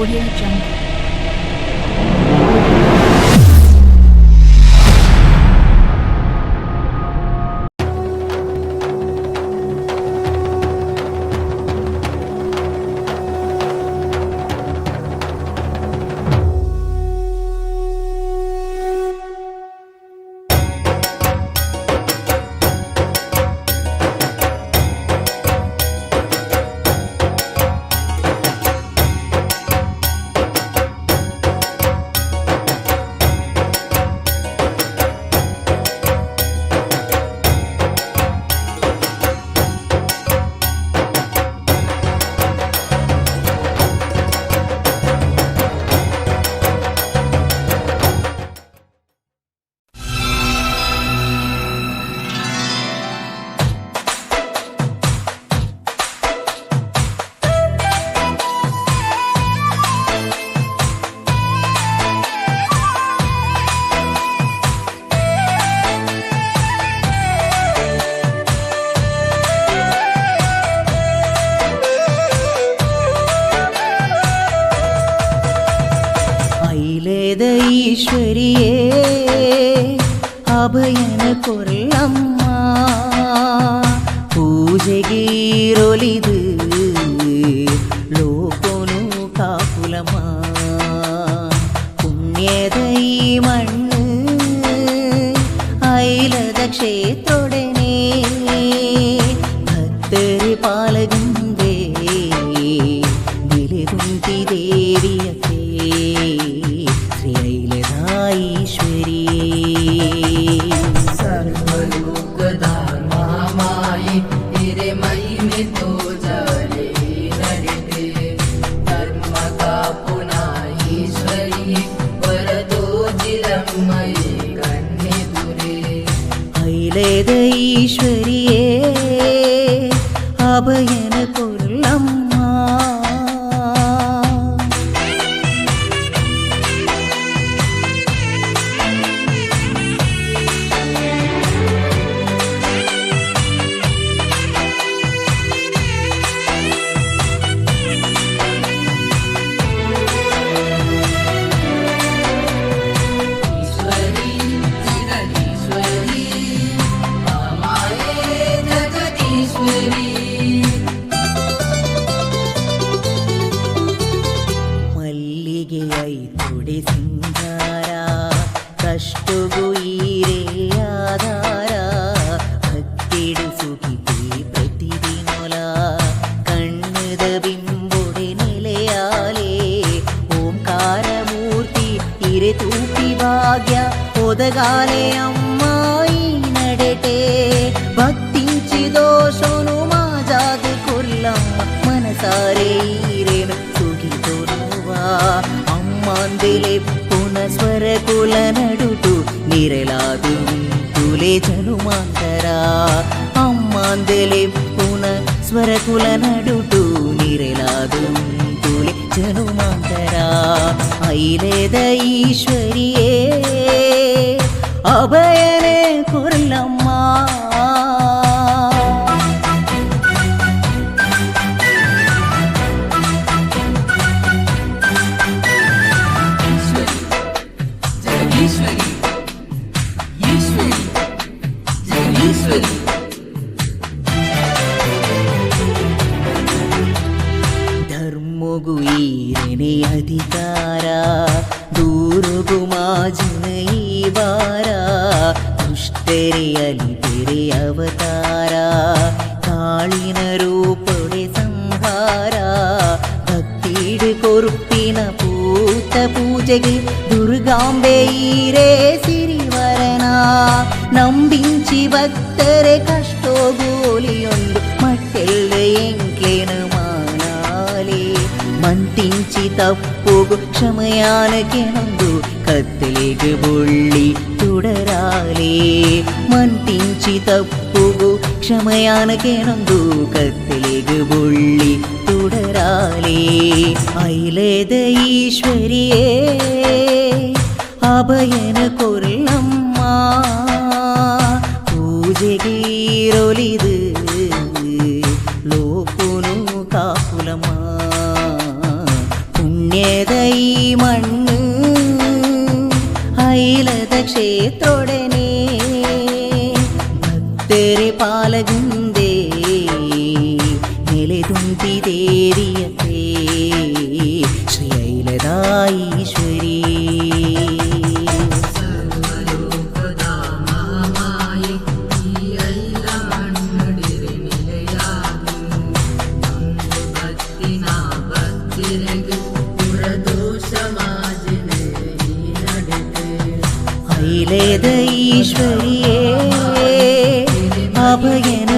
Audio Jungle. ഈശ്വരിയേ അഭയന കൊല്ലമ്മ പൂജഗീരൊലിത് ലോകൊनु കാപ്പുലമ്മ പുണ്യത ഈ മണ്ണ് ഐലത ക്ഷേത്രൊടനെ ഭക്തര് പാലകന്തേ ദിലകുന്തി ദേവിയത്തെ सर्वलोकधर्मामायि तेरे महिमे तो जले नड़ते धर्म का पुना ईश्वरी वरदो जिलमयि कन्ने दुरे ऐलेद ईश्वरिये अभयन कोल्लम्मा ಮಲ್ಲಿಗೆಯೈ ತೊಡೆ ಸಿಂಗಾರ ಕಷ್ಟುಗು ಈರೇ ಆಧಾರ ಭಕ್ತಿಡು ಸುಖಿತೆ ಪ್ರತಿದಿನೊಲ ಕಣ್ಣದ ಬಿಂಬೊಡೆ ನೆಲೆಯಾಲೆ ಓಂಕಾರ ಮೂರ್ತಿ ಇರೆ ತೂಪಿ ಭಾಗ್ಯ ಒದಗಾಲೆ ಅಮ್ಮಾಯಿ ನಡೆಟೆ ಭಕ್ತಿಂಚಿ ದೋಷನು ಮಾಜಾದು ಕೊಲ್ಲಮ್ಮ ಮನಸಾರೆ ಈರೇನು ಅಮ್ಮಾಂದೆಲೆ ಪುನಸ್ವರ ಕುಲ ನಡುಟು ನಿರಲಾದು ತುಲೆ ಜನುಮಾಂತರ ಅಮ್ಮಾಂದೆಲೆ ಪುನಸ್ವರ ಕುಲ ನಡುಟು ನಿರಲಾದು ತುಲೆ ಜನುಮಾಂತರ ಐಲೆದ ಈಶ್ವರಿಯೇ ಅಭಯನೇ ಕೊಲ್ಲಮ್ಮ ಧರ್ಮಗು ಈರನೆ ಅಧಿಕಾರ ದೂರುಗು ಮಾಜಿನ ಈ ವಾರ ದುಷ್ಟರೆ ಅಲಿತೆರೆ ಅವತಾರ ಕಾಳಿನ ರೂಪೊಡೆ ಸಂಹಾರ ಭಕ್ತಿಡು ಕೊರುಪಿನ ಪೂತ ಪೂಜೆಗೆ ದುರ್ಗಾಂಬೆ ಈರೇ ಸಿರಿವರನ ನಂಬಿಂಚಿ ಭಕ್ತರೆ ಕಷ್ಟೋಗೋಲಿಯೊಂದು ಮಟ್ಟೆಲ್ಲ ಎಂಕ್ಲೇನು ಮಾನಾಲೆ ಮಂತಿಂಚಿ ತಪ್ಪುಗು ಕ್ಷಮಯಾನಕೆನೊಂದು ಕತ್ತಲೆಗೆ ಬೊಳ್ಳಿ ತುಡರಾಲೆ ಮಂತಿಂಚಿ ತಪ್ಪುಗು ಕ್ಷಮಯಾನಕೆನೊಂದು ಕತ್ತಲೆಗೆ ಬೊಳ್ಳಿ ತುಡರಾಲೆ ಐಲೆದ ಈಶ್ವರಿಯೇ ಅಭಯನ ಕೊಲ್ಲಮ್ಮ പൂജകീരൊലിത് ലോകൊनु കാപ്പുലമ്മ പുണ്യ ಪುಣ್ಯದ ಈ ಮಣ್ಣು ಐಲದ ಕ್ಷೇತ್ರೊಡನೆ ಭಕ್ತರೆ ಪಾಲಗುಂದೆ ನೆಲೆದುಂಟಿದೇರಿಯತೆ ಶ್ರೀ ಐಲದ ಈಶ್ವರಿ ಸರ್ವಲೋಕದ ಮಹಾಮಾಯೆ ಈ ಐಲ ಮಣ್ಣಡಿರೆ ನೆಲೆಯಾದು ಒಂದು ಭಕ್ತಿನ ಭಕ್ತಿರೆಗೆ ಪುರದೋಷ ಮಾಜಿನೆ ಈ ನಡೆತೆ ಐಲದ ಈಶ್ವರಿಯೇ ಅಭಯನ